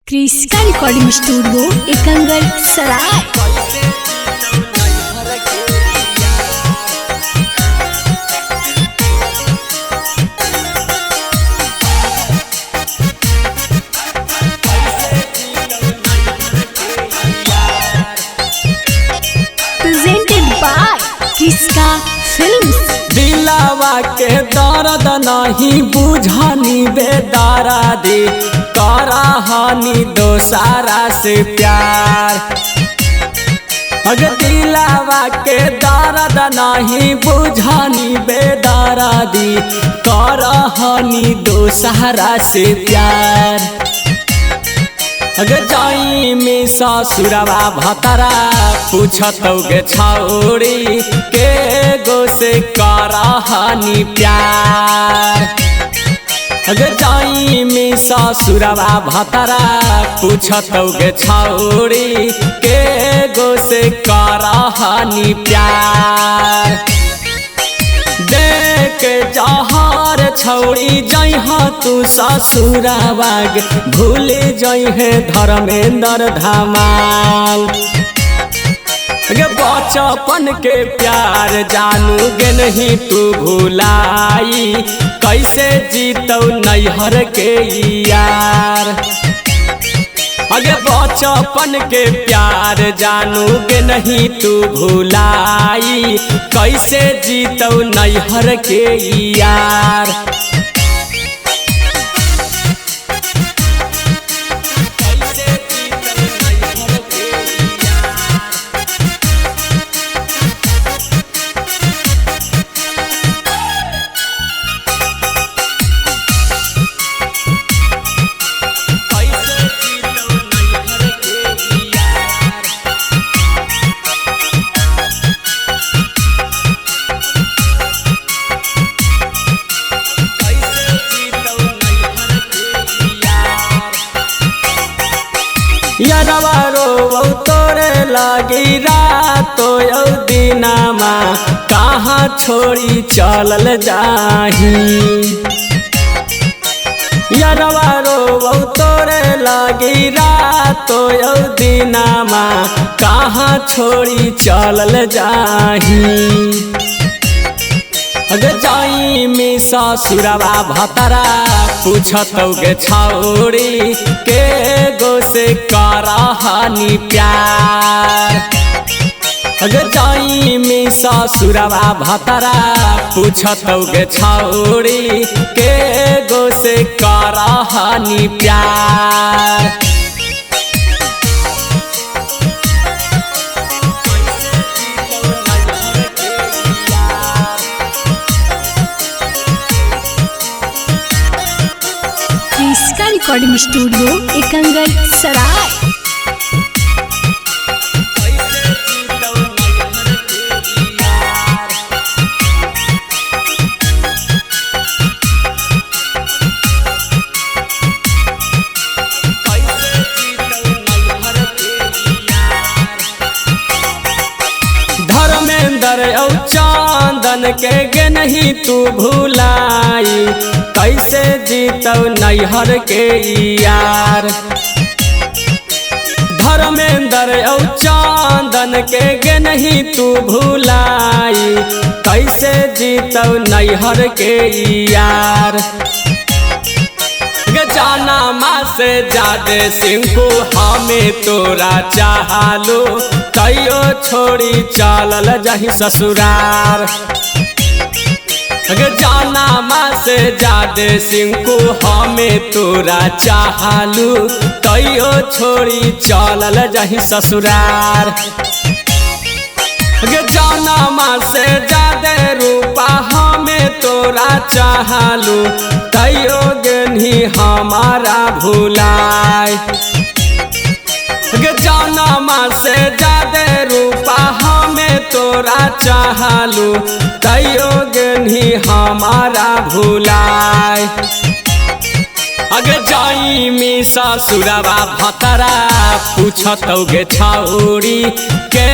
क्रिस्का recording studio Ekangarsarai. Presented by Kriska films. दिलावा के दर्द नहीं बुझानी बेदारा दे करा हानि दोसारा से प्यार। अगर दिलावा के दर्द नहीं बुझानी बेदारा दी करा हानि दोसारा से प्यार। अगर जाई में ससुरवा भतरा पूछतौगे छौरी के गो से करहानी प्यार। अगर जाई में ससुरवा भतरा पूछतौगे छौरी के गो से करहानी प्यार। देख जहर छौड़ी जइहा तू ससुराबाग भूल जइहे धर्मेंद्र धमाल। बचपन के प्यार जानूगे नहीं तू भुलाई कैसे जीतौ नैहर के यार। अगे बचपन के प्यार जानूगे नहीं तू भुलाई कैसे जीतौ नैहर के यार। यारवा रो तोरे लगी रातो यौ दिनामा कहाँ छोड़ी चलल जाही। यारवा रो तोरे लगी रातो यौ दिनामा कहाँ छोड़ी चलल जाही। अगर जाई में ससुरवा भतरा पूछतौगे छौरी के गो से करहानी प्यार। अगर जाई में ससुरवा भतरा पूछतौगे छौरी के गो से करहानी प्यार। क्रिस्का रिकॉर्डिंग स्टूडियो एकंगल सराय। धर्मेंद्र औ चांदन के नहीं तू भुलाई कैसे जीतौ नैहर के यार। धर्मेंद्र औ चांदन के नहीं तू भुलाई कैसे जीतौ नैहर के यार। जाना माँ से जादे सिंकू हमें तोरा चाहलो तैयो छोड़ी चलल जही ससुरार। जाना माँ से जादे सिंकू हमें तोरा चाहलू तैयो छोड़ी चलल जही ससुरार। जाना माँ से जादे रूपा हमें तोरा चाहलू तैयो गेनी हमारा भुलाए। जाना माँ से जादे रूपा हमें तोरा चाहलू तैयो गेनी हमारा भुलाए। अगर जाई में ससुरवा भतरा पूछतौगे छौरी के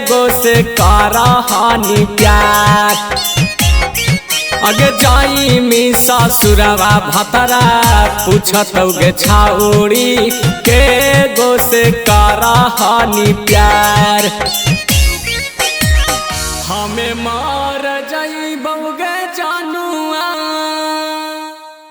गो से करहानी प्यार। अगे जाई मी ससुरवा भतरा पूछतौगे छौरी के से करा हानि प्यार हमें माँ